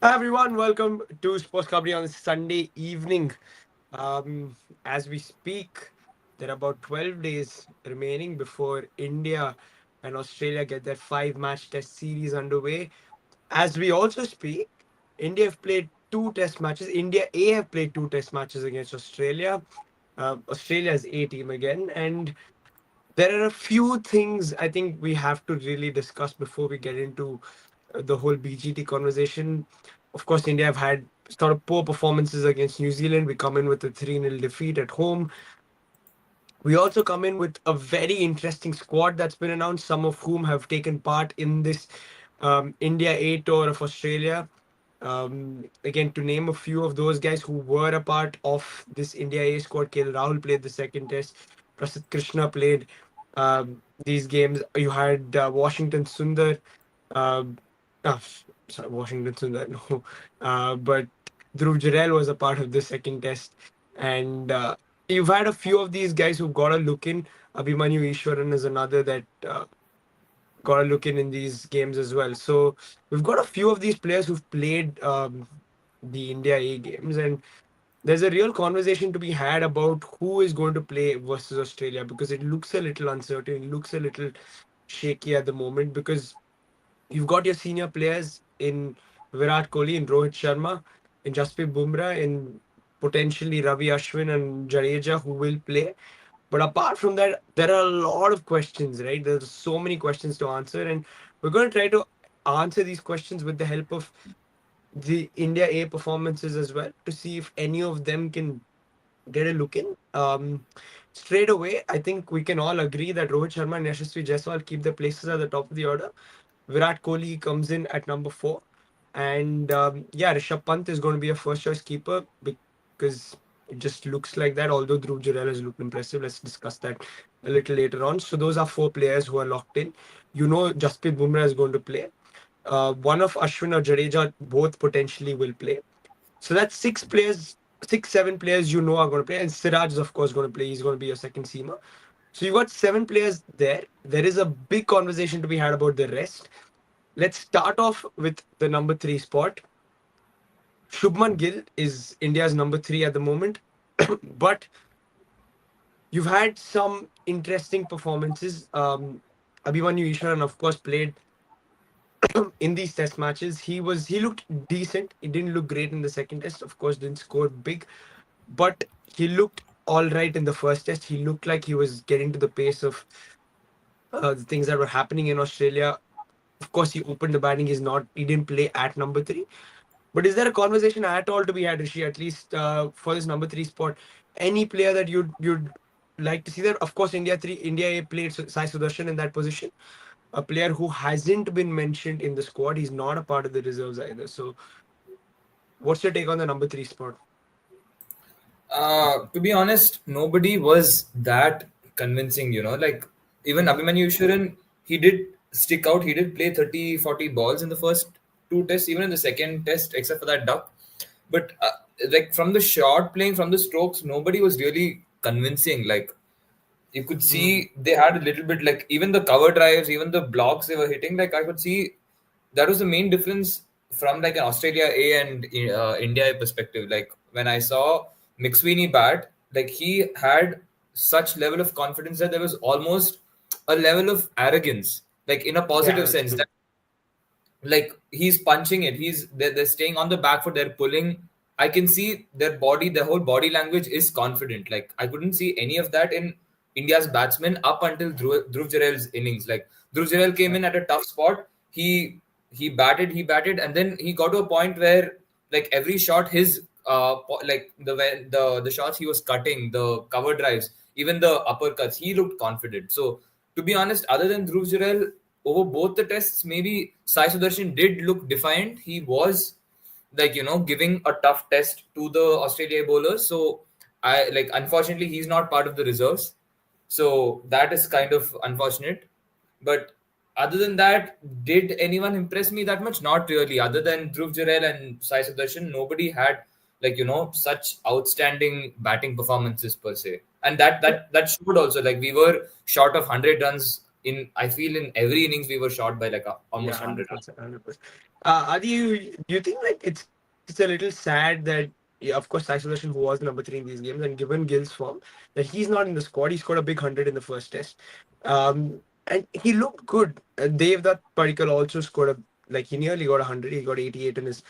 Hi everyone, welcome to Sports Comedy on Sunday evening. As we speak, there are about 12 days remaining before India and Australia get their five-match test series underway. As we also speak, India have played two test matches. India A have played two test matches against Australia. Australia's A team again. And there are a few things I think we have to really discuss before we get into the whole BGT conversation. Of course, India have had sort of poor performances against New Zealand. We come in with a 3-0 defeat at home. We also come in with a very interesting squad that's been announced, some of whom have taken part in this India A tour of Australia. Again, to name a few of those guys who were a part of this India A squad, KL Rahul played the second test, Prasidh Krishna played these games. You had Washington Sundar, um, sorry, Washington Sundar, no, but Dhruv Jurel was a part of the second test. And you've had a few of these guys who've got a look in. Abhimanyu Ishwaran is another that got a look in these games as well. So we've got a few of these players who've played the India A games, and there's a real conversation to be had about who is going to play versus Australia because it looks a little uncertain, it looks a little shaky at the moment because you've got your senior players in Virat Kohli, in Rohit Sharma, in Jasprit Bumrah, in potentially Ravi Ashwin and Jadeja who will play. But apart from that, there are a lot of questions, right? There's so many questions to answer, and we're going to try to answer these questions with the help of the India A performances as well to see if any of them can get a look in. Straight away, I think we can all agree that Rohit Sharma and Yashasvi Jaiswal keep their places at the top of the order. Virat Kohli comes in at number four. And yeah, Rishabh Pant is going to be a first choice keeper because it just looks like that. Although Dhruv Jurel has looked impressive, let's discuss that a little later on. So those are four players who are locked in. You know, Jasprit Bumrah is going to play. One of Ashwin or Jadeja both potentially will play. So that's six players, six, seven players you know are going to play. And Siraj is, of course, going to play. He's going to be your second seamer. So you've got seven players there. There is a big conversation to be had about the rest. Let's start off with the number three spot. Shubman Gill is India's number three at the moment, but you've had some interesting performances. Abhimanyu Ishwaran, of course, played in these test matches. He looked decent. He didn't look great in the second test. Of course, didn't score big, but he looked all right in the first test. He looked like he was getting to the pace of the things that were happening in Australia. Of course, he opened the batting. He didn't play at number three. But is there a conversation at all to be had, Rishi, at least for this number three spot? Any player that you'd like to see there? Of course, India A played Sai Sudarshan in that position, a player who hasn't been mentioned in the squad. He's not a part of the reserves either. So, what's your take on the number three spot? To be honest, nobody was that convincing, like even Abhimanyu Ishwaran, he did stick out. He did play 30, 40 balls in the first two tests, even in the second test, except for that duck. But like from the shot playing, from the strokes, nobody was really convincing. Like you could Hmm. see they had a little bit like even the cover drives, even the blocks they were hitting. Like I could see that was the main difference from like an Australia A and India A perspective. Like when I saw McSweeney bat, like he had such level of confidence that there was almost a level of arrogance, like in a Yeah, positive that's sense. true. That like he's punching it, they're staying on the back foot, they're pulling. I can see their body, their whole body language is confident. Like I couldn't see any of that in India's batsmen up until Dhruv Jurel's innings. Like Dhruv Jurel came Yeah. in at a tough spot. He batted, and then he got to a point where like every shot his like the shots he was cutting, the cover drives, even the uppercuts, he looked confident. So to be honest, other than Dhruv Jurel, over both the tests, maybe Sai Sudarshan did look defiant. He was like giving a tough test to the Australia bowlers. So I like unfortunately he's not part of the reserves. So that is kind of unfortunate. But other than that, did anyone impress me that much? Not really. Other than Dhruv Jurel and Sai Sudarshan, nobody had like such outstanding batting performances per se. And that showed also. Like we were short of 100 runs in I feel in every innings we were shot by like Yeah, almost 100 runs. 100%, 100%. Adi, do you think like it's a little sad that, yeah, of course, Sai Sudarshan, who was number three in these games, and given Gill's form, that he's not in the squad. He scored a big 100 in the first test, and he looked good. Devdutt Padikkal also scored like he nearly got 100. He got 88 in his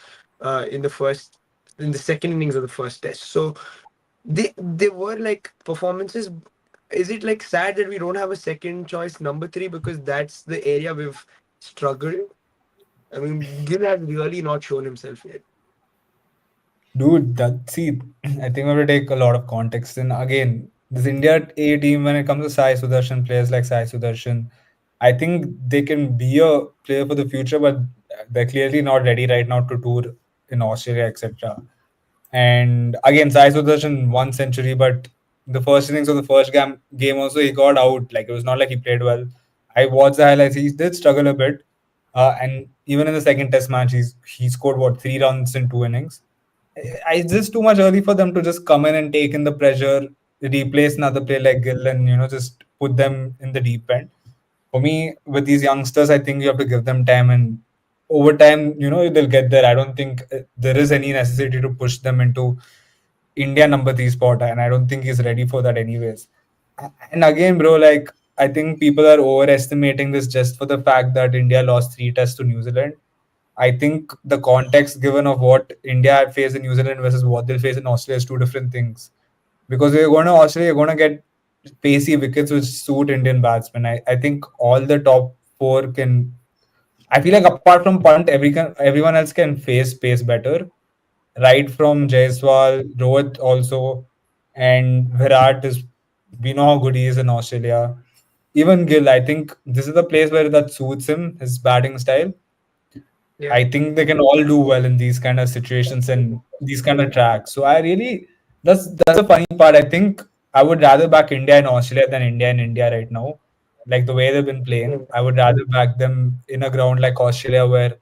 in the second innings of the first test. So they were like performances. Is it like sad that we don't have a second choice number three, because that's the area we've struggled? I mean, Gill has really not shown himself yet. Dude, that see, I think we have to take a lot of context. And again, this India A team, when it comes to Sai Sudarshan, players like Sai Sudarshan, I think they can be a player for the future, but they're clearly not ready right now to tour in Australia, etc. And again, Sai Sudarshan 1 century, but the first innings of the first game also he got out. Like it was not like he played well. I watched the highlights. He did struggle a bit, and even in the second Test match, he scored what 3 runs in 2 innings. It's just too much early for them to just come in and take in the pressure, replace another player like Gill, and just put them in the deep end. For me, with these youngsters, I think you have to give them time, and over time, they'll get there. I don't think there is any necessity to push them into India number three spot, and I don't think he's ready for that anyways. And again, bro, like I think people are overestimating this just for the fact that India lost 3 tests to New Zealand. I think the context given of what India faced in New Zealand versus what they'll face in Australia is two different things. Because you're going to Australia, you're going to get pacey wickets which suit Indian batsmen. I think all the top four can. I feel like apart from Punt, everyone else can face pace better. Right from Jaiswal, Rohit also, and Virat is. We know how good he is in Australia. Even Gill, I think this is the place where that suits him, his batting style. Yeah. I think they can all do well in these kind of situations and these kind of tracks. So I really that's the funny part. I think I would rather back India and Australia than India and India right now. Like the way they've been playing, I would rather back them in a ground like Australia where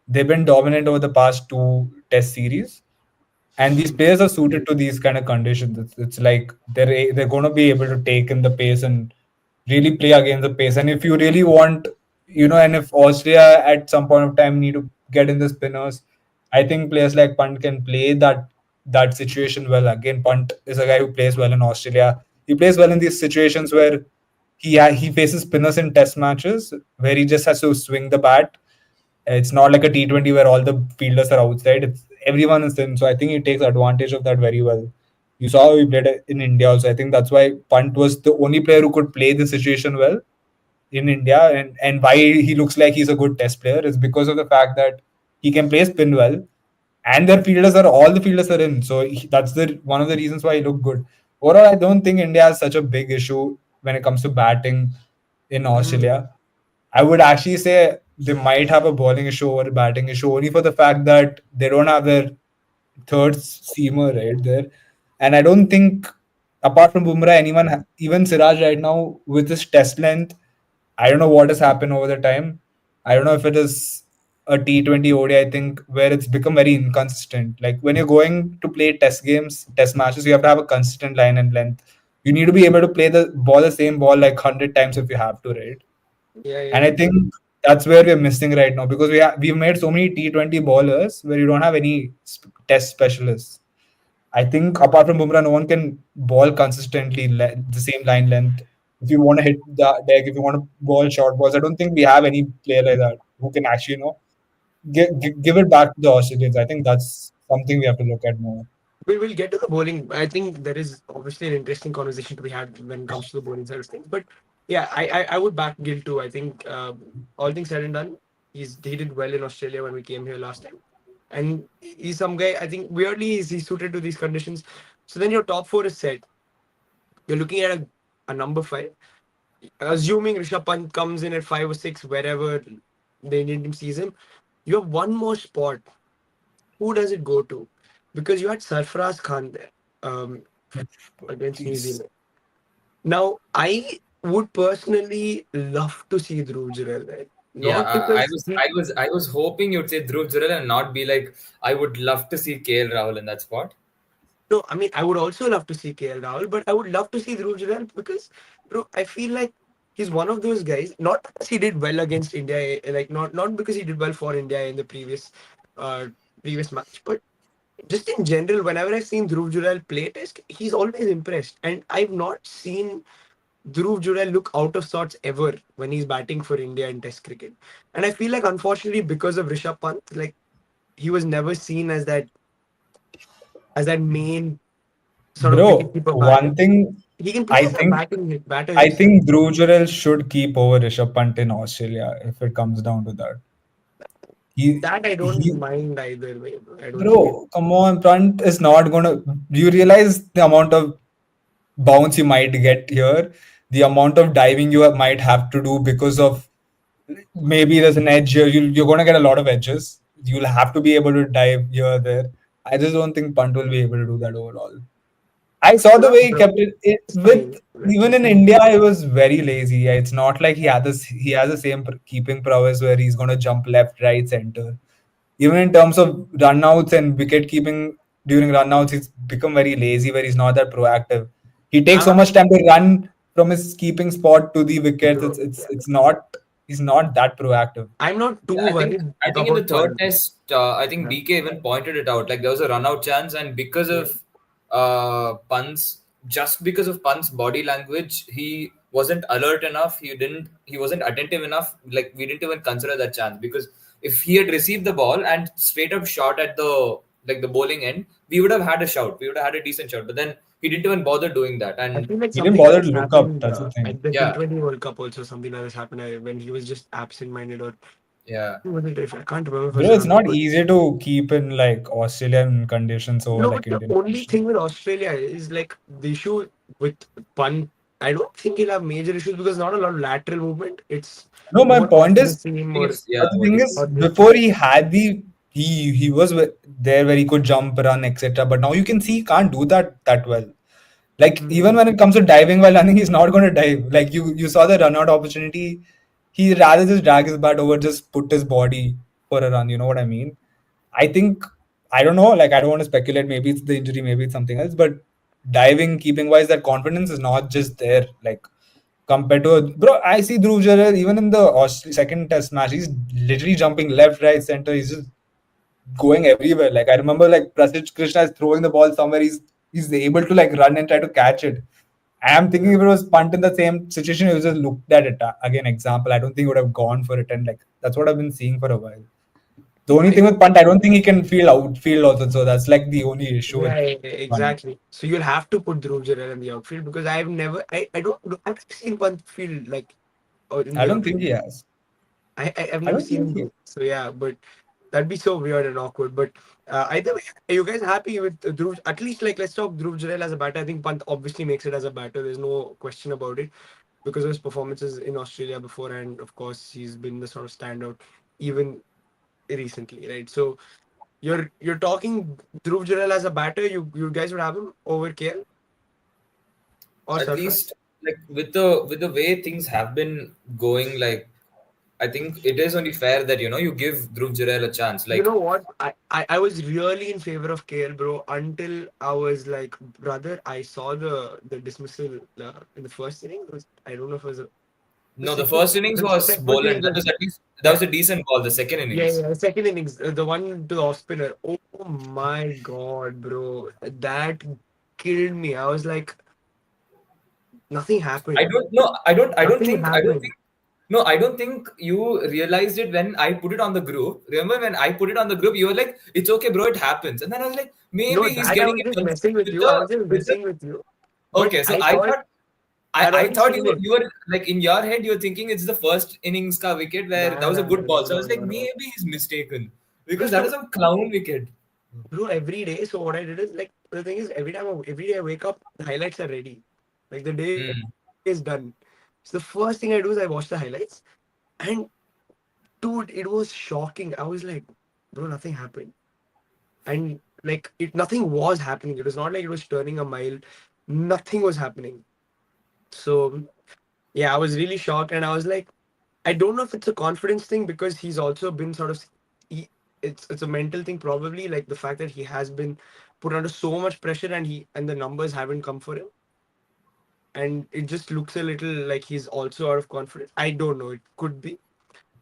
they've been dominant over the past 2 Test series, and these players are suited to these kind of conditions. It's like they're going to be able to take in the pace and really play against the pace. And if you really want, and if Austria at some point of time need to get in the spinners, I think players like Punt can play that situation well. Again, Punt is a guy who plays well in Australia. He plays well in these situations where he faces spinners in Test matches where he just has to swing the bat. It's not like a T20 where all the fielders are outside. It's everyone is in. So I think he takes advantage of that very well. You saw how he played in India also. I think that's why Punt was the only player who could play the situation well in India, and why he looks like he's a good Test player is because of the fact that he can play spin well, and their fielders are all the fielders are in. So that's the one of the reasons why he looked good. Overall, I don't think India has such a big issue when it comes to batting in Mm. Australia. I would actually say they might have a bowling issue or a batting issue only for the fact that they don't have their third seamer right there. And I don't think, apart from Bumrah, even Siraj right now with his test length, I don't know what has happened over the time. I don't know if it is a T20 ODI, I think, where it's become very inconsistent. Like when you're going to play test games, test matches, you have to have a consistent line and length. You need to be able to play the same ball like 100 times if you have to, right? Yeah, And yeah. I think that's where we're missing right now because we've made so many T20 bowlers where you don't have any test specialists. I think apart from Bumrah, no one can ball consistently the same line length. If you want to hit the deck, if you want to ball short balls, I don't think we have any player like that who can actually, give it back to the Australians. I think that's something we have to look at more. We'll get to the bowling. I think there is obviously an interesting conversation to be had when it comes to the bowling side of things. But yeah, I would back Gill too. I think all things said and done, he did well in Australia when we came here last time, and he's some guy. I think weirdly he's suited to these conditions. So then your top four is set. You're looking at a number five. Assuming Rishabh Pant comes in at 5 or 6, wherever the Indian team sees him, you have one more spot. Who does it go to? Because you had Sarfaraz Khan there um, against New Please. Zealand. Now, I would personally love to see Dhruv Jurel there. Yeah, Not because I was hoping you'd say Dhruv Jurel and not be like, I would love to see KL Rahul in that spot. no, I mean, I would also love to see KL Rahul, but I would love to see Dhruv Jurel because, bro, I feel like he's one of those guys. Not because he did well against India, like not because he did well for India in the uh previous match, but just in general. Whenever I've seen Dhruv Jurel play Test, he's always impressed, and I've not seen Dhruv Jurel look out of sorts ever when he's batting for India in Test cricket. And I feel like unfortunately because of Rishabh Pant, like he was never seen as that main sort of Bro, wicketkeeper batter. one thing He can play I as a think batter I himself. think Dhruv Jurel should keep over Rishabh Pant in Australia if it comes down to that. He That I don't he mind either way. I don't think it. Bro, come on, Pant is not gonna. You realize the amount of bounce you might get here, the amount of diving you might have to do because of maybe there's an edge here. You're going to get a lot of edges. You'll have to be able to dive here, there. I just don't think Punt will be able to do that overall. I saw the No, way he bro, kept it it's with fine. Like, even in India. It was very lazy. It's not like he has the same keeping prowess where he's going to jump left, right, center. Even in terms of runouts and wicket keeping during runouts, he's become very lazy where he's not that proactive. He takes so I'm, much time to run from his keeping spot to the wickets. bro, It's not he's not that proactive. I'm not too Yeah, worried I think in the about third Pant. test, I think Yeah. DK even pointed it out. Like there was a run out chance, and because Yeah. of just because of Pant's body language, he wasn't alert enough. He wasn't attentive enough. Like we didn't even consider that chance because if he had received the ball and straight up shot at the bowling end, we would have had a shout. We would have had a decent shot. But then he didn't even bother doing that. I And feel like He didn't something like bother to this look up. happened That's the thing. at the yeah, T20 World Cup also. Something like this happened when he was just absent-minded or yeah. who was it? If I can't remember if it was Bro, a it's runner, not but easy to keep in like Australian conditions over no, like but the Indian only conditions. thing with Australia is like the issue with Pant. I don't think he'll have major issues because not a lot of lateral movement. It's No, my more off point the is, seam Thing or is, yeah, but the what thing he's is, saying. or just before he had he was there where he could jump, run, etc. But now you can see he can't do that well. Like even mm, when it comes to diving while running, he's not going to dive. Like you saw the run out opportunity. He rather just drag his bat over, just put his body for a run. You know what I mean? I think I don't know. Like I don't want to speculate. Maybe it's the injury, maybe it's something else. But diving, keeping wise, that confidence is not just there. Like compared to bro, I see Dhruv Jurel even in the second test match. He's literally jumping left, right, center. He's just going everywhere. Like I remember, like Prasid Krishna is throwing the ball somewhere. He's able to like run and try to catch it. I am thinking yeah. if it was Punt in the same situation, he would just looked at it again. Example, I don't think he would have gone for it, and like that's what I've been seeing for a while. The only I thing with Punt, I don't think he can feel outfield also. So that's like the only issue with Yeah, Punt. exactly. So you'll have to put Dhruv Jurel in the outfield because I've never seen Pant field like or in I the don't think outfield. he has. I've I never don't seen think him he. do. So yeah, but that'd be so weird and awkward. But either way, are you guys happy with Dhruv? At least like let's talk Dhruv Jurel as a batter. I think Pant obviously makes it as a batter. There's no question about it because of his performances in Australia before, and of course he's been the sort of standout even recently, right? So you're talking Dhruv Jurel as a batter. You guys would have him over KL or At Sarfraz? least like with the way things have been going, like I think it is only fair that you give Dhruv Jurel a chance. You Like know what? I was really in favor of KL, bro, until I was like, brother, I saw the dismissal in the first inning. I don't know if it was the no, the second. first innings was First Boland. innings That was, was at least that yeah, was a decent ball. The second yeah, innings. yeah. Second innings, the one to the off spinner. Oh my god, bro, that killed me. I was like, nothing I happened. don't know. Nothing happened. No, I don't think you realized it when I put it on the group. Remember when I put it on the group, you were like, "It's okay, bro, it happens." And then I was like, No, "Maybe he's that I getting was it just messing with with you. I the was just with the." messing with you. But Okay, so I I thought thought I'd I already thought seen it. you were like in your head you were thinking it's the first innings ka wicket where that Nah, was a nah, good ball. no, So I no, was like no, no. maybe he's mistaken because Because that is no, some clown wicket. bro, every day. So what I did is like the thing is every day I wake up, the highlights are ready. Like the day is Hmm. done. So the first thing I do is I watch the highlights, and dude, it was shocking. I was like, bro, nothing happened, and like nothing was happening. It was not like it was turning a mile. Nothing was happening. So yeah, I was really shocked, and I was like, I don't know if it's a confidence thing because he's also been sort of he, it's a mental thing probably like the fact that he has been put under so much pressure and the numbers haven't come for him. and it just looks a little like he's also out of confidence. I don't know. It could be.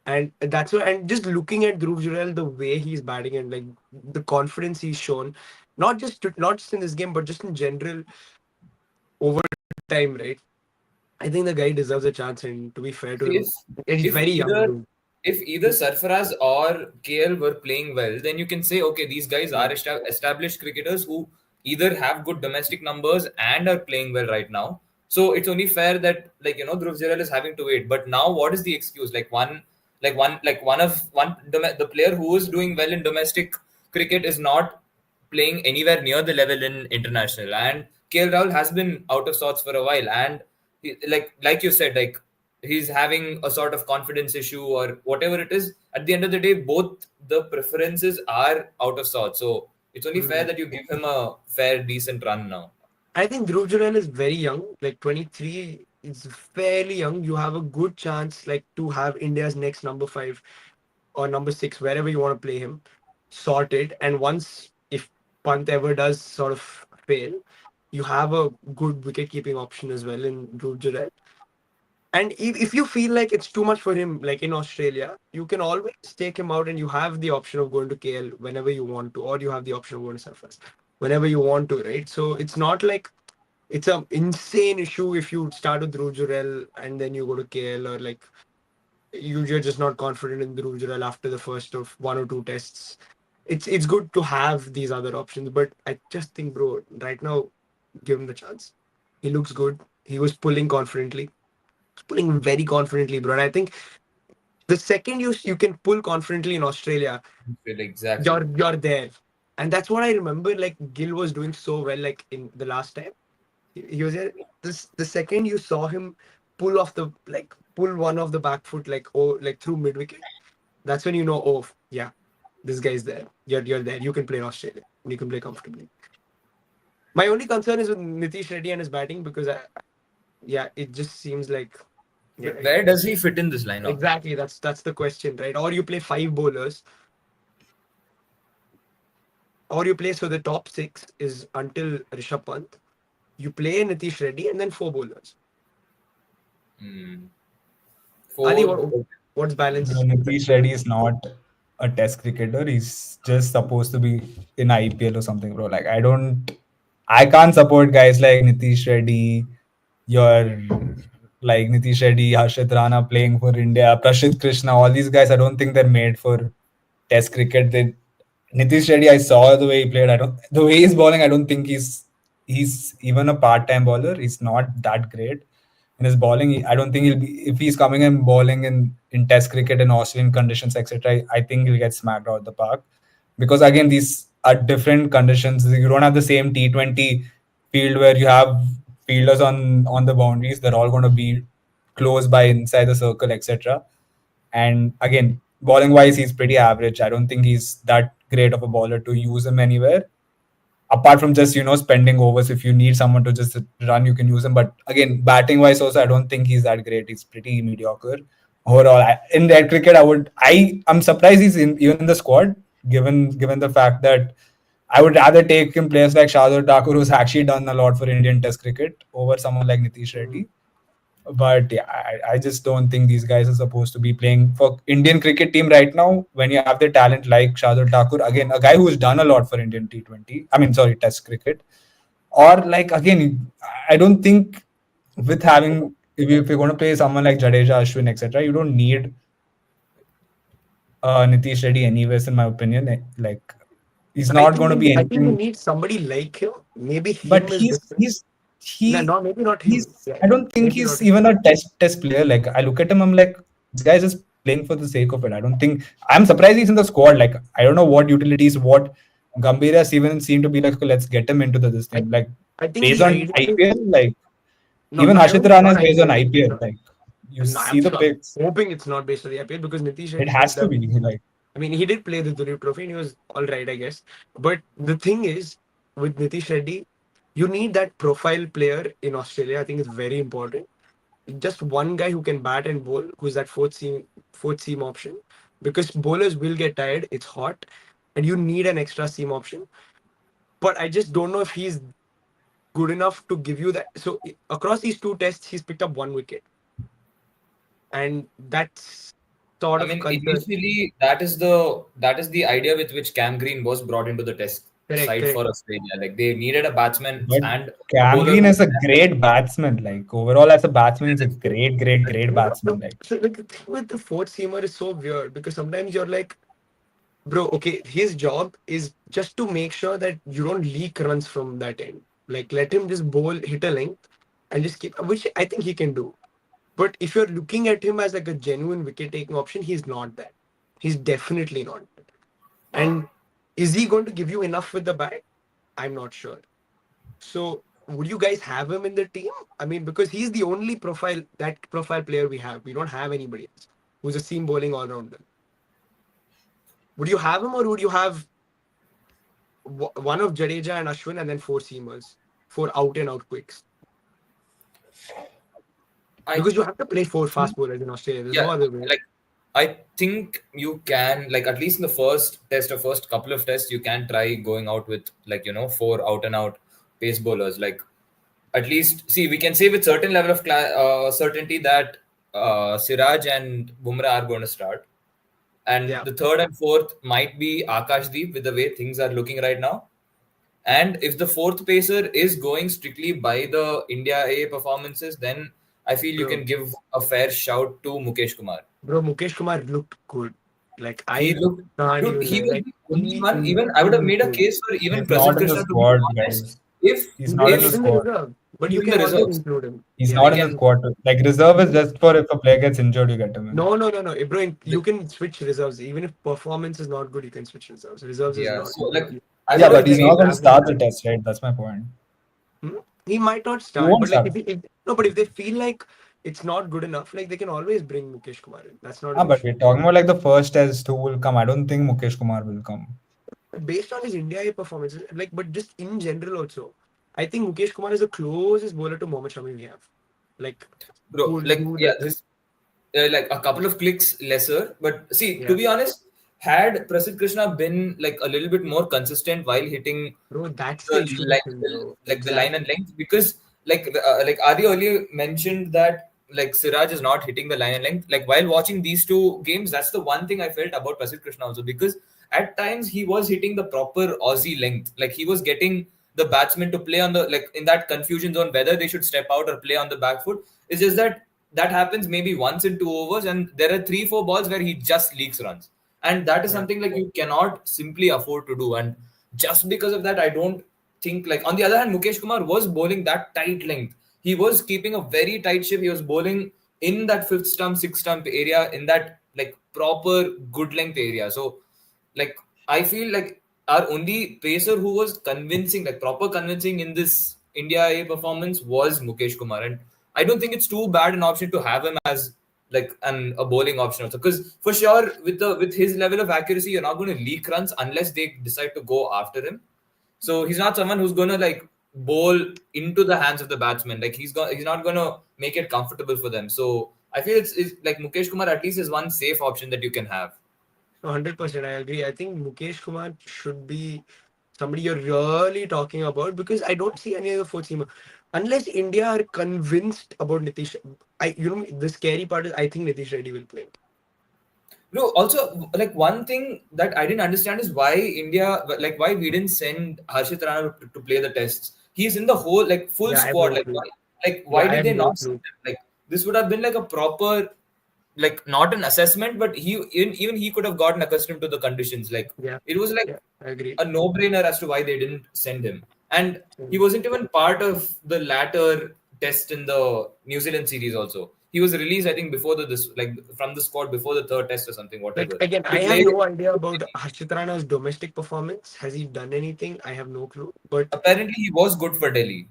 And that's why, and just looking at Dhruv Jurel, the way he's batting and like the confidence he's shown, not just in this game, but just in general over time, right? I think the guy deserves a chance, and to be fair to See, him, and he's if very young, either dude. if either Sarfaraz or KL were playing well, then you can say, okay, these guys are Mm. established cricketers who either have good domestic numbers and are playing well right now. So it's only fair that, like, Dhruv Jurel is having to wait. But now, what is the excuse? The player who is doing well in domestic cricket is not playing anywhere near the level in international. And KL Rahul has been out of sorts for a while, and like you said, like he's having a sort of confidence issue or whatever it is. At the end of the day, both the preferences are out of sorts. So it's only fair Mm. that you give him a fair, decent run now. I think Dhruv Jurel is very young, like 23 is fairly young. You have a good chance, like, to have India's next number five or number six, wherever you want to play him, sorted. And once, if Pant ever does sort of fail, you have a good wicket keeping option as well in Dhruv Jurel. And if you feel like it's too much for him, like in Australia, you can always take him out and you have the option of going to KL whenever you want to, or you have the option of going to Surfers whenever you want to, right? So it's not like it's an insane issue if you start with Dhruv Jurel and then you go to KL, or like you're just not confident in Dhruv Jurel after the first of one or two tests. It's good to have these other options, but I just think, bro, right now, give him the chance. He looks good. He was pulling confidently, pulling very confidently, bro. And I think the second you can pull confidently in Australia, Exactly. you're there. And that's what I remember. Like Gill was doing so well, like in the last time he was there. This the second you saw him pull one of the back foot, like, oh, like through mid wicket. That's when you know, oh yeah, this guy's there. You're there. You can play in Australia. You can play comfortably. My only concern is with Nitish Reddy and his batting, because yeah, it just seems like, yeah, Where does he fit in this lineup? exactly. That's the question, right? Or you play five bowlers, or you play, so the top six is until Rishabh Pant. You play Nitish Reddy and then four bowlers. Hmm. Ali, Four. what's Bro, balance? Nitish Reddy is not a test cricketer. He's just supposed to be in IPL or something, bro. Like I can't support guys like Nitish Reddy, your like Nitish Reddy, Harshit Rana playing for India, Prashit Krishna, all these guys. I don't think they're made for test cricket. Nitish Reddy, I saw the way he played. I don't the way he's bowling. I don't think he's even a part-time bowler. He's not that great in his bowling. I don't think he'll be if he's coming and bowling in Test cricket in Australian conditions, etc. I think he'll get smacked out of the park because again these are different conditions. You don't have the same T20 field where you have fielders on the boundaries. They're all going to be close by inside the circle, etc. And again, bowling wise, he's pretty average. I don't think he's that great of a bowler to use him anywhere. Apart from just spending overs, if you need someone to just run, you can use him. But again, batting wise, also I don't think he's that great. He's pretty mediocre overall. In that cricket, I'm surprised he's even in the squad, given the fact that I would rather take him players like Shardul Thakur, who's actually done a lot for Indian Test cricket, over someone like Nitish Mm. Reddy. But yeah, I just don't think these guys are supposed to be playing for Indian cricket team right now when you have the talent like Shardul Thakur, again, a guy who's done a lot for Indian T20. I mean, sorry, Test cricket. Or like again, I don't think with having if you're going to play someone like Jadeja, Ashwin, etc., you don't need Nitish Reddy anyways, in my opinion. Like he's not going to be I think you anything. need somebody like him. Maybe But him is different. No, he no, maybe not him. he's Yeah, I don't think maybe not he's him. even a test player. Like I look at him, I'm like, this guy's just playing for the sake of it. I don't think I'm surprised he's in the squad. Like I don't know what utilities, what Gambhir's even seem to be like, okay, let's get him into this I thing. Like I think based the on idea is IPL, like no, even no. I Harshit don't. Rana Not is based on IPL. IPL. No, Like you no, see the I'm picks. hoping it's not based on the IPL, because Nitish It Reddy has did to the. be like I mean, he did play the Duleep Trophy and he was all right, I guess. But the thing is, with Nitish Reddy, you need that profile player in Australia. I think it's very important. Just one guy who can bat and bowl, who's that fourth seam option, because bowlers will get tired. It's hot, and you need an extra seam option. But I just don't know if he's good enough to give you that. So across these two tests, he's picked up 1 wicket, and that's sort I of mean, concern. initially that is the idea with which Cam Green was brought into the test Correct, side correct. for Australia. Like they needed a batsman But and a Cam bowler Green who is a can great batsman. Like overall, as a batsman, he's a great, great, great No, batsman. Like so like the thing with the fourth seamer is so weird because sometimes you're like, bro, okay, his job is just to make sure that you don't leak runs from that end. Like let him just bowl, hit a length, and just keep, which I think he can do. But if you're looking at him as like a genuine wicket taking option, he's not that. He's definitely not that. And is he going to give you enough with the bat? I'm not sure. So would you guys have him in the team? I mean, because he's the only profile player we have. We don't have anybody else who's a seam bowling all rounder. Would you have him, or would you have one of Jadeja and Ashwin and then four seamers, four out and out quicks? I Because you have to play four fast bowlers in Australia. There's yeah, no other way. like I think you can like at least in the first test or first couple of tests you can try going out with like four out and out pace bowlers. Like at least see we can say with certain level of certainty that Siraj and Bumrah are going to start, and Yeah. the third and fourth might be Akashdeep with the way things are looking right now. And if the fourth pacer is going strictly by the India A performances, then I feel you Bro, can give a fair shout to Mukesh Kumar. Mukesh Kumar looked good. Like, He I looked, can't dude. even He lie. was Like, the only he one. Even I would have made a improved. case for even he's Prasidh not in the Krishna. To be squad, honest, guys. if He's not in the He's if in the squad. reserve, but he's you in the can always reserves, include him. He's Yeah, we not in yeah. the can. squad. Like reserve is just for if a player gets injured, you get him in. No, bro. You Like, can switch reserves. Even if performance is not good, you can switch reserves. Reserves is yeah. not. So like I Yeah, would but have Reserves he's like not made. going to average start the bowling. test, right? That's my point. He might not He start, won't but like start. if no, but if they feel like it's not good enough, like they can always bring Mukesh Kumar in. That's not Ah, an but issue. we're talking about like the first test who will come. I don't think Mukesh Kumar will come. Based on his India A performances, like, but just in general also, I think Mukesh Kumar is the closest bowler to Mohammad Shami we have. Like, who Bro, will like do yeah, the this like a couple of clicks lesser. But see, to yeah, be honest, had Prasidh Krishna been like a little bit more consistent while hitting bro. That's the the issue with him, line, bro. like the line Exactly. and length, because like Adi earlier mentioned that like Siraj is not hitting the line and length. Like while watching these two games, that's the one thing I felt about Prasidh Krishna also, because at times he was hitting the proper Aussie length. Like he was getting the batsman to play on the like in that confusion zone whether they should step out or play on the back foot. It's just that that happens maybe once in 2 overs, and there are 3-4 balls where he just leaks runs, and that is Yeah, something like you cannot simply afford to do. And just because of that, I don't think like on the other hand, Mukesh Kumar was bowling that tight length. He was keeping a very tight ship. He was bowling in that fifth stump, sixth stump area, in that like proper good length area. So like I feel like our only pacer who was convincing, like proper convincing in this India A performance was Mukesh Kumar. And I don't think it's too bad an option to have him as like a bowling option also. Because for sure with his level of accuracy, you're not going to leak runs unless they decide to go after him. So he's not someone who's gonna like bowl into the hands of the batsman. Like he's not gonna make it comfortable for them. So I feel it's like Mukesh Kumar at least is one safe option that you can have. 100%. I agree. I think Mukesh Kumar should be somebody you're really talking about because I don't see any other fourth seamer unless India are convinced about Nitish. The scary part is I think Nitish Reddy will play. No, also like one thing that I didn't understand is why India, like why we didn't send Harshit Rana to play the tests. He's in the whole like full Yeah, I have squad. no Like clue. why Yeah, I did have they no not send clue. him? Like this would have been like a proper, like not an assessment, but even he could have gotten accustomed to the conditions. Like Yeah, it was like yeah, I agree. a no-brainer as to why they didn't send him. And he Mm. wasn't even part of the latter test in the New Zealand series also. He was released, I think, before this like from the squad before the third test or something, Like whatever. again, To I have play, no idea about Harshit Rana's domestic performance. Has he done anything? I have no clue. But apparently he was good for Delhi.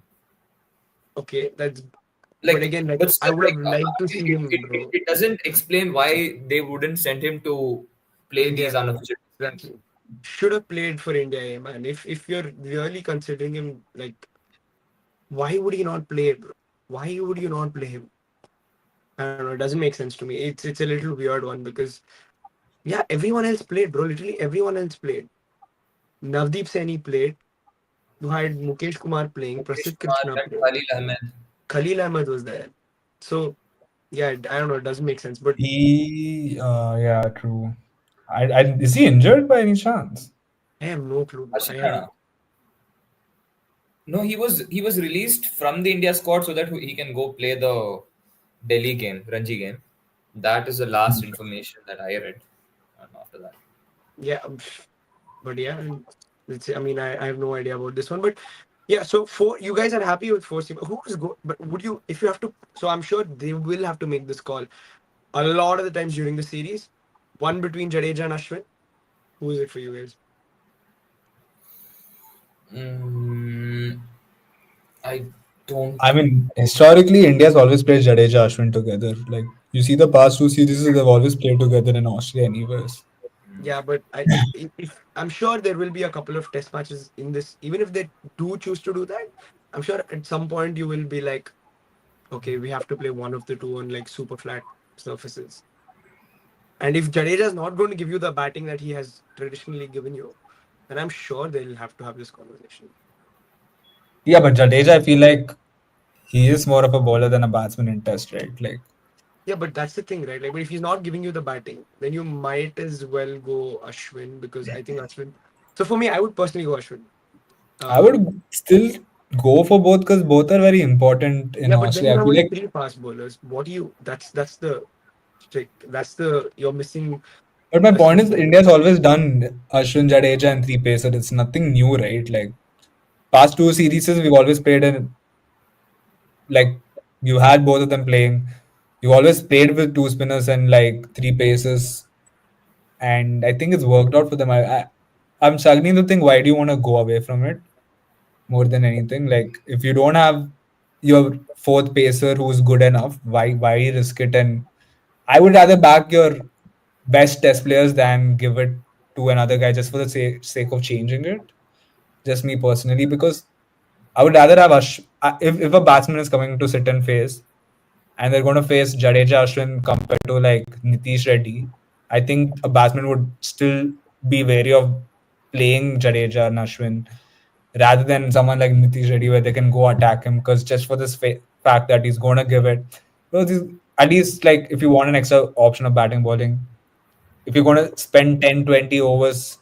okay, that's. But Like, again, like but I still, would have like liked to see him, bro. it doesn't explain why they wouldn't send him to play these India, unofficial games. exactly. Should have played for India, man. If you're really considering him, like, why would he not play, bro? Why would you not play him? I don't know. It doesn't make sense to me. It's a little weird one because everyone else played, bro. Literally everyone else played. Navdeep Saini played. You had Mukesh Kumar playing, Mukesh Prasidh Kumar Krishna and playing, Khalil Ahmed. Khalil Ahmed was there. So yeah, I don't know, it doesn't make sense. But Yeah, true. Is he injured by any chance? I have no clue, bro. I Harshit have Rana. No, he was released from the India squad so that he can go play the Delhi game, Ranji game. That is the last information that I read. And after that, yeah, but yeah, I mean, I have no idea about this one, but yeah. So four, you guys are happy with four seamer. Who is go? But would you, if you have to? So I'm sure they will have to make this call a lot of the times during the series. One between Jadeja and Ashwin. Who is it for you guys? mm, I don't. I mean, historically, India's always played Jadeja Ashwin together. Like you see the past two series, they've always played together in Australia, anyways. Yeah, but if I'm sure there will be a couple of test matches in this, even if they do choose to do that, I'm sure at some point you will be like, okay, we have to play one of the two on like super flat surfaces. And if Jadeja is not going to give you the batting that he has traditionally given you, then I'm sure they'll have to have this conversation. Yeah, but Jadeja, I feel like he is more of a bowler than a batsman in Test, right? Like Yeah, but that's the thing, right? Like, but if he's not giving you the batting, then you might as well go Ashwin because I think Ashwin. So for me, I would personally go Ashwin. I Um, would still go for both because both are very important in yeah, but then you Australia. I have feel only like, three fast bowlers. What do you? That's the trick. That's the you're missing but my a point is, seam. India's always done Ashwin, Jadeja, and three pacer. It's nothing new, right? Like past two series, we've always played in like you had both of them playing. You always played with two spinners and like three paces, and I think it's worked out for them. I'm struggling to think why do you want to go away from it more than anything. Like if you don't have your fourth pacer who's good enough, why risk it? And I would rather back your best test players than give it to another guy just for the sake of changing it. Just me personally, because I would rather have if a batsman is coming to sit and face, and they're going to face Jadeja Ashwin compared to like Nitish Reddy, I think a batsman would still be wary of playing Jadeja and Ashwin rather than someone like Nitish Reddy where they can go attack him because just for this fact that he's going to give it. Well, at least like if you want an extra option of batting bowling, if you're going to spend 10, 20 overs,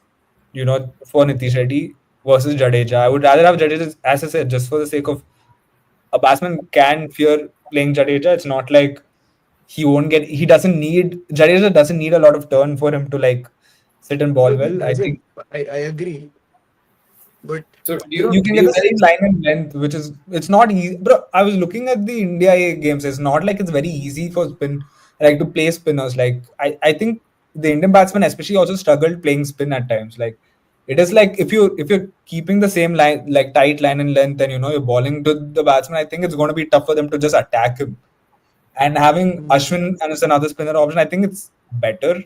for Nitish Reddy versus Jadeja, I would rather have Jadeja, as I said, just for the sake of a batsman can fear playing Jadeja. It's not like Jadeja doesn't need a lot of turn for him to like sit and ball No, he well. I think doesn't. I agree, but So do you you can do get you the same guys? line and length, which is it's not easy. Bro, I was looking at the India A games. It's not like it's very easy for spin like to play spinners. Like I think the Indian batsmen especially also struggled playing spin at times. Like it is like if you're keeping the same line like tight line and length and you're bowling to the batsman, I think it's going to be tough for them to just attack him. And having mm, Ashwin and as another spinner option, I think it's better,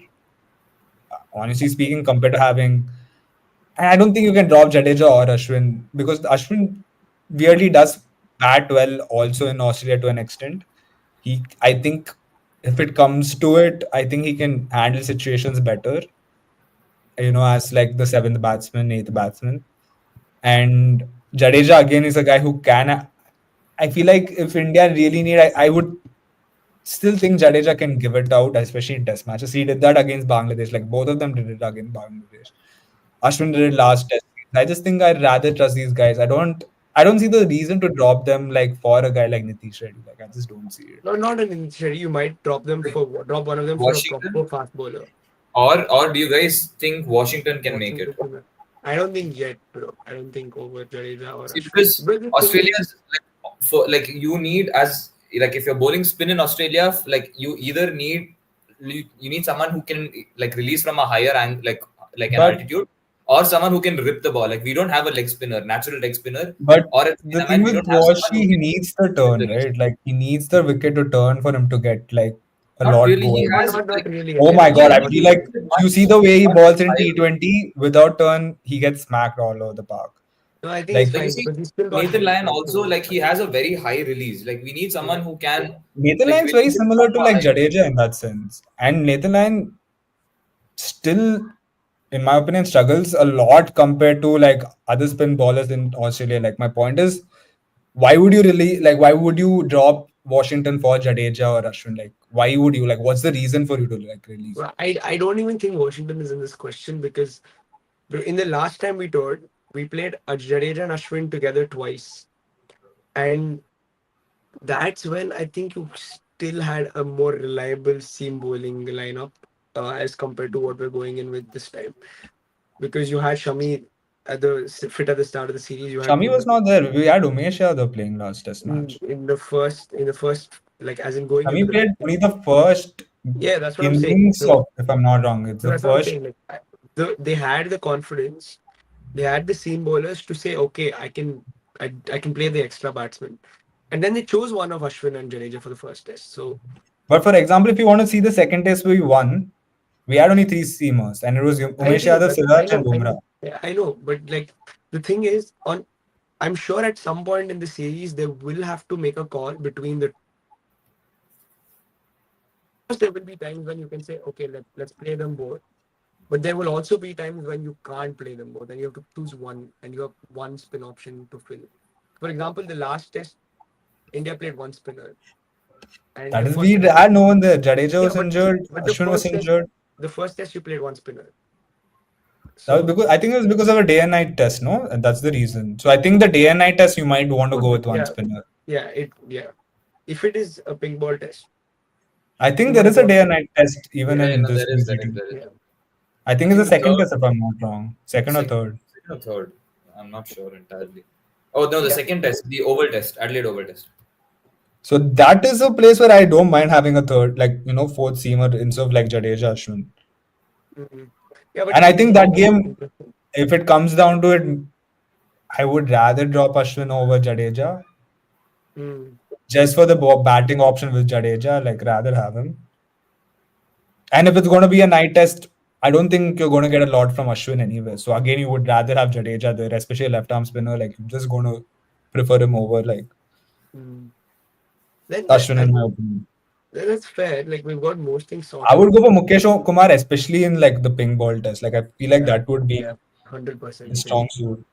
honestly speaking, compared to having. And I don't think you can drop Jadeja or Ashwin because Ashwin weirdly does bat well also in Australia to an extent. I think, if it comes to it, I think he can handle situations better. As like the seventh batsman, eighth batsman, and Jadeja again is a guy who can. I feel like if India really need, I would still think Jadeja can give it out, especially in test matches. He did that against Bangladesh. Like both of them did it against Bangladesh. Ashwin did it last test. I just think I'd rather trust these guys. I don't see the reason to drop them like for a guy like Nitish Reddy. Like I just don't see it. no, not an injury. You might drop one of them for a proper Washington, fast bowler. or do you guys think Washington can make it? Washington. I don't think yet, bro. I don't think over Jadeja or See, Ashwin. because But the thing is, Australia's like you need as like if you're bowling spin in Australia, like you either need someone who can like release from a higher like an But altitude, or someone who can rip the ball. Like we don't have a leg spinner, natural leg spinner, but or at the the same thing time we with don't have someone Washi, who he can needs the rip turn, the wrist. right? Like he needs the wicket to turn for him to get like a Not lot really. He going. has not like really. Oh my he god, Not I has not feel really. like you see the way he much balls in higher. T20 without turn, he gets smacked all over the park. No, I think he's Like Like you fine see, because he's still got Nathan height, Lyon right? also So like he has a very high release. Like we need yeah. someone who can Nathan like Lyon's very release it similar from to a like high. Jadeja in that sense. And Nathan Lyon still in my opinion, struggles a lot compared to like other spin ballers in Australia. Like my point is, why would you really like? Why would you drop Washington for Jadeja or Ashwin? Like, why would you like? What's the reason for you to like release? Well, I don't even think Washington is in this question because in the last time we toured, we played Jadeja and Ashwin together twice, and that's when I think you still had a more reliable seam bowling lineup as compared to what we're going in with this time. Because you had Shami at the fit at the start of the series, you had Shami was Bumrah not there. We had Umesh Yadav playing last Test match. in the first like as in going Shami into the played only the first yeah, that's what I'm saying. innings So of, if I'm not wrong, it's the that's what I'm first. saying. Like they had the confidence, they had the seam bowlers to say, okay, I can play the extra batsman, and then they chose one of Ashwin and Jadeja for the first test. So But for example, if you want to see the second Test we won, we had only three seamers, and it was I Umesh know Yadav, that I Siraj, and know I Bumrah. know yeah, I know, but like the thing is on. I'm sure at some point in the series they will have to make a call between the there will be times when you can say, okay, let's play them both. But there will also be times when you can't play them both and you have to choose one and you have one spin option to fill. For example, the last test, India played one spinner. And That the is, we first test, had no one there. Jadeja yeah, was injured, but Ashwin was injured. the first test you played one spinner. That was So because I think it was because of a day and night test, no? And that's the reason. So I think the day and night test you might want to could go be, with one spinner. yeah. If it is a pink ball test, I think you there might is a want day to and night test even Yeah, in no, this there is, BGT. there is. yeah. I I think it's the think the second third, test if I'm not wrong. Second or third. second or third. I'm not sure entirely. Oh no, the Yeah. second test, the Oval test, Adelaide Oval test. So that is a place where I don't mind having a third, like fourth seamer instead of like Jadeja Ashwin. Mhm. Yeah, but And I it'll be think so that much more game, interesting. if it comes down to it, I would rather drop Ashwin over Jadeja Mm. just for the batting option with Jadeja. Like rather have him. And if it's going to be a night test, I don't think you're going to get a lot from Ashwin anyway. So again, you would rather have Jadeja there, especially a left arm spinner. Like you're just going to prefer him over like Mm. Then that, Ashwin, I in my mean, opinion. that's fair. Like we've got most things I sorted. would go for Mukesh Kumar, especially in like the ping ball test. Like I feel like Yeah, that would be yeah, a 100% strong same. suit.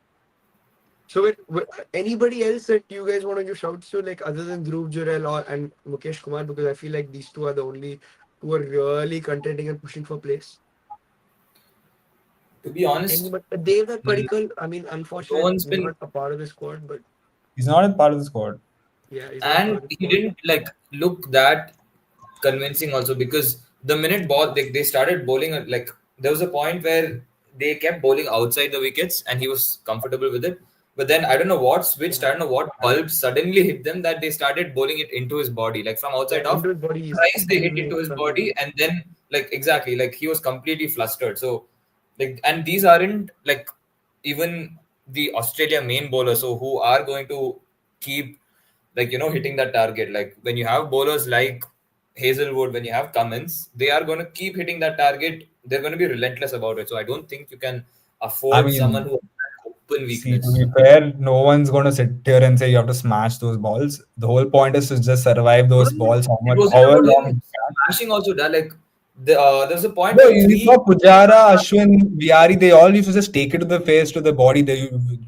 So, anybody else that you guys want to give shouts to, like other than Dhruv Jurel or and Mukesh Kumar, because I feel like these two are the only who are really contending and pushing for place. To be honest, Anybody, Devdutt mm, Padikkal, I mean, no unfortunate, one's he's been, not a part of the squad, but He's not a part of the squad. yeah, he's not a part and of the he squad. didn't like look that convincing also because the minute ball they started bowling like there was a point where they kept bowling outside the wickets and he was comfortable with it. But then I don't know what switched, I Yeah, don't know what bulb suddenly hit them that they started bowling it into his body, like from yeah, outside off. into his body, he's Thrice they hit extremely into his struggling. body and then like exactly like he was completely flustered. So like and these aren't like even the Australia main bowlers so who are going to keep like hitting that target. Like when you have bowlers like Hazelwood, when you have Cummins, they are going to keep hitting that target. They're going to be relentless about it. So I don't think you can I afford someone mean, who has that open see, to weakness. be fair, no one's going to sit here and say you have to smash those balls. The whole point is to just survive No, those no, no. balls It wasn't however about long him you can. smashing also. That like there's a point No, where you three. saw Pujara, Ashwin, Viari, they all used to just take it to the face, to the body.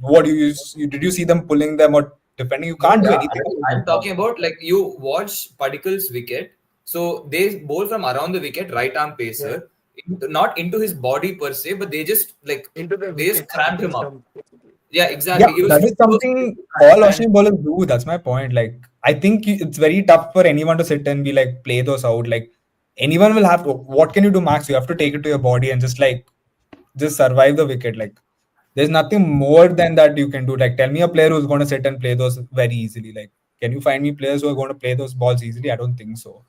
What do did you see them pulling them or defending? You No, can't do yeah, anything about I'm those talking balls. about like you watch Padikkal's wicket. So they bowl from around the wicket, right arm Yeah, pacer, not into his body per se, but into the they just wickets, crammed wicket him up. stump, basically. Yeah, Yeah, exactly. It was that is it was something all Australian bowlers do. That's my point. Like, I think it's very tough for anyone to sit and be like, play those out. Like, anyone will have to. What can you do, Max? You have to take it to your body and just survive the wicket. Like, there's nothing more than that you can do. Like, tell me a player who's going to sit and play those very easily. Like, can you find me players who are going to play those balls easily? I don't think so.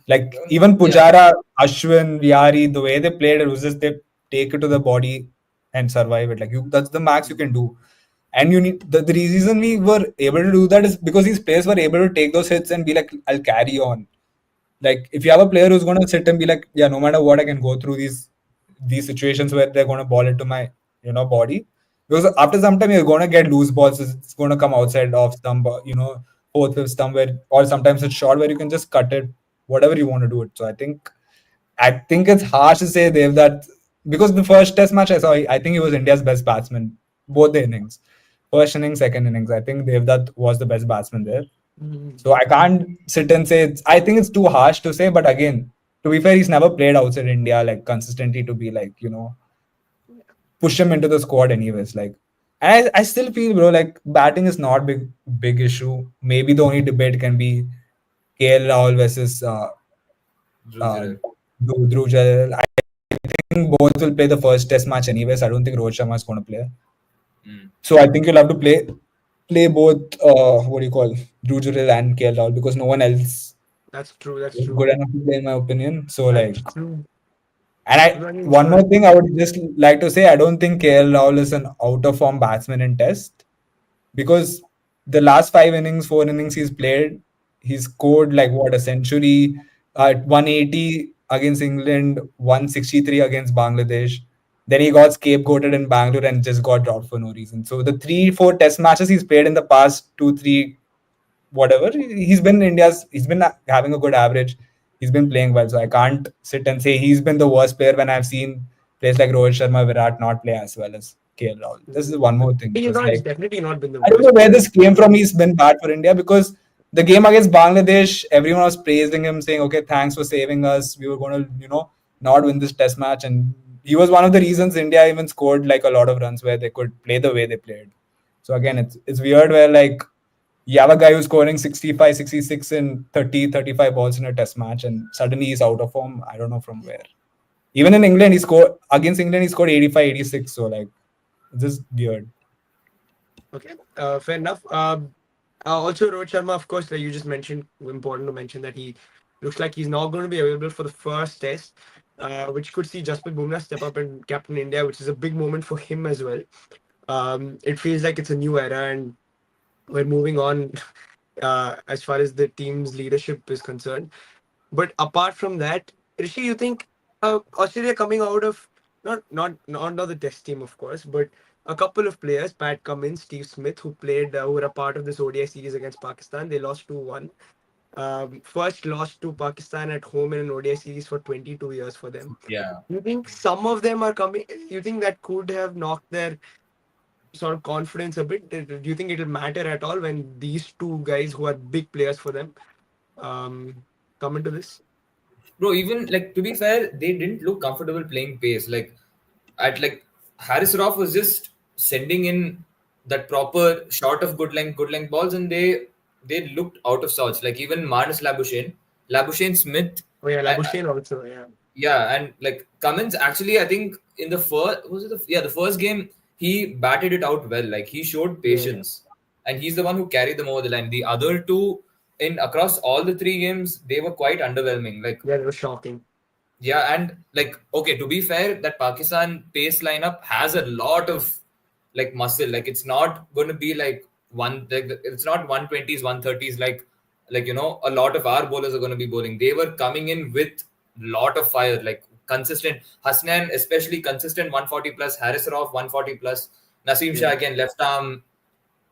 Like, even yeah. Pujara, Ashwin, Viari, the way they played, it was just they take it to the body and survive it. Like, that's the max you can do. And you need the reason we were able to do that is because these players were able to take those hits and be like, I'll carry on. Like if you have a player who's gonna sit and be like, yeah, no matter what, I can go through these situations where they're gonna ball into my body. Because after some time you're gonna get loose balls, it's gonna come outside off stump, fourth, fifth stump where or sometimes it's short where you can just cut it, whatever you want to do it. So I think it's harsh to say Dev that because the first test match I saw, I think he was India's best batsman, both the innings. First inning, second innings. I think Devdutt was the best batsman there. Mhm. So I can't sit and say I think it's too harsh to say, but again, to be fair, he's never played outside India like consistently to be like, push him into the squad anyways. Like, and I still feel, bro, like batting is not big issue. Maybe the only debate can be KL Rahul versus uh, Dhruv. Dhruv Jurel. I think both will play the first test match anyways. I don't think Rohit Sharma is going to play. Mm. So I think you'll have to play both. What do you call Dhruv Jurel and KL Rahul because no one else That's true. That's is true. good enough to play in my opinion. So like, That's true. and I I mean, one more thing I would just like to say, I don't think KL Rahul is an out of form batsman in Test because the last 5 innings, 4 innings he's played, he scored like what a century at 180 against England, 163 against Bangladesh. Then he got scapegoated in Bangalore and just got dropped for no reason. So the 3, 4 Test matches he's played in the past 2, 3 whatever. He's been having a good average. He's been playing well. So I can't sit and say he's been the worst player when I've seen players like Rohit Sharma, Virat not play as well as KL Rahul. This is one more thing he's because not. He's like definitely not been the I don't know worst where player. this came from. He's been bad for India because the game against Bangladesh, everyone was praising him, saying, "Okay, thanks for saving us. We were going to, not win this Test match." And he was one of the reasons India even scored like a lot of runs where they could play the way they played. So again, it's weird where like you have a guy who's scoring 65, 66 in 30, 35 balls in a Test match, and suddenly he's out of form. I don't know from where. Even in England, he scored against England. He scored 85, 86. So like, it's just weird. Okay, fair enough. Also, Rohit Sharma, of course, like you just mentioned, important to mention that he looks like he's not going to be available for the first test, which could see Jasprit Bumrah step up and captain India, which is a big moment for him as well. It feels like it's a new era, and we're moving on as far as the team's leadership is concerned. But apart from that, Rishi, you think Australia coming out of not the test team, of course, but a couple of players, Pat Cummins, Steve Smith, who were a part of this ODI series against Pakistan. They lost 2-1. First lost to Pakistan at home in an ODI series for 22 years for them. Yeah. You think some of them are coming? You think that could have knocked their sort of confidence a bit? Do you think it'll matter at all when these two guys who are big players for them come into this? Bro, even like to be fair, they didn't look comfortable playing pace. Like at like Harris Roth was just sending in that proper shot of good length balls, and they looked out of sorts. Like even Marnus Labuschagne Smith, Oh yeah, I, Labuschagne also. Yeah, yeah, and like Cummins actually, I think in the first was it the first game he batted it out well. Like he showed yeah, patience, and he's the one who carried them over the line. The other two in across all the three games they were quite underwhelming. Like yeah. It was shocking. yeah, and like okay, to be fair, that Pakistan pace lineup has a lot of like muscle. Like it's not going to be like it's not 120s, 130s like a lot of our bowlers are going to be bowling. They were coming in with lot of fire, like consistent. Hasnan especially consistent 140 plus. Harris Rauf 140 plus. Naseem Shah Yeah, again left arm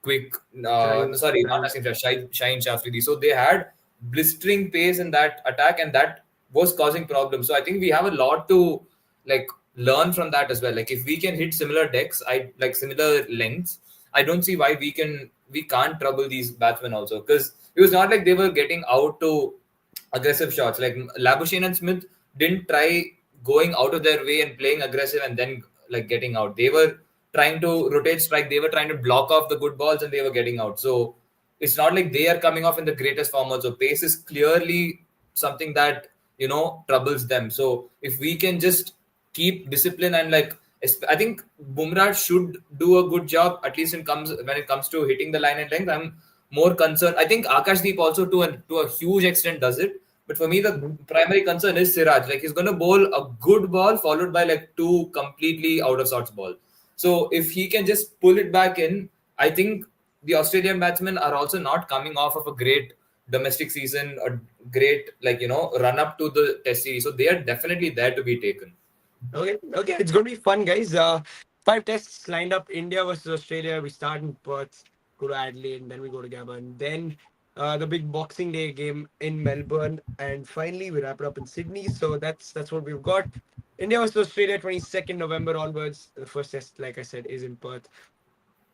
quick. No, Shine, sorry, not Shine. Naseem Shah, Shaheen Shafridi. So they had blistering pace in that attack, and that was causing problems. So I think we have a lot to like learn from that as well. Like if we can hit similar decks, I like similar lengths. I don't see why we can't trouble these batsmen also, because it was not like they were getting out to aggressive shots. Like Labuschagne and Smith didn't try going out of their way and playing aggressive and then like getting out. They were trying to rotate strike. They were trying to block off the good balls and they were getting out. So it's not like they are coming off in the greatest form. Also, pace is clearly something that troubles them. So if we can just keep discipline and like I think Bumrah should do a good job at least when it comes to hitting the line and length. I'm more concerned. I think Akashdeep also to a huge extent does it. But for me, the Mhm. primary concern is Siraj. Like he's going to bowl a good ball followed by like two completely out of sorts ball. So if he can just pull it back in, I think the Australian batsmen are also not coming off of a great domestic season, a great run up to the Test series. So they are definitely there to be taken. Okay, okay. It's going to be fun, guys. Five tests lined up. India versus Australia. We start in Perth, go to Adelaide, and then we go to Gabon. Then the big Boxing Day game in Melbourne, and finally we wrap it up in Sydney. So that's what we've got. India versus Australia, 22nd November onwards. The first test, like I said, is in Perth.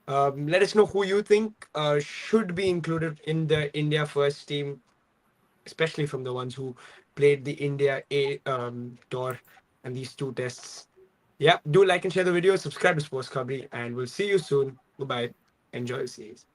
Let us know who you think should be included in the India first team, especially from the ones who played the India A tour and these two tests. Yeah, do like and share the video, subscribe to Sports Kabri, and we'll see you soon. Goodbye. Enjoy the series.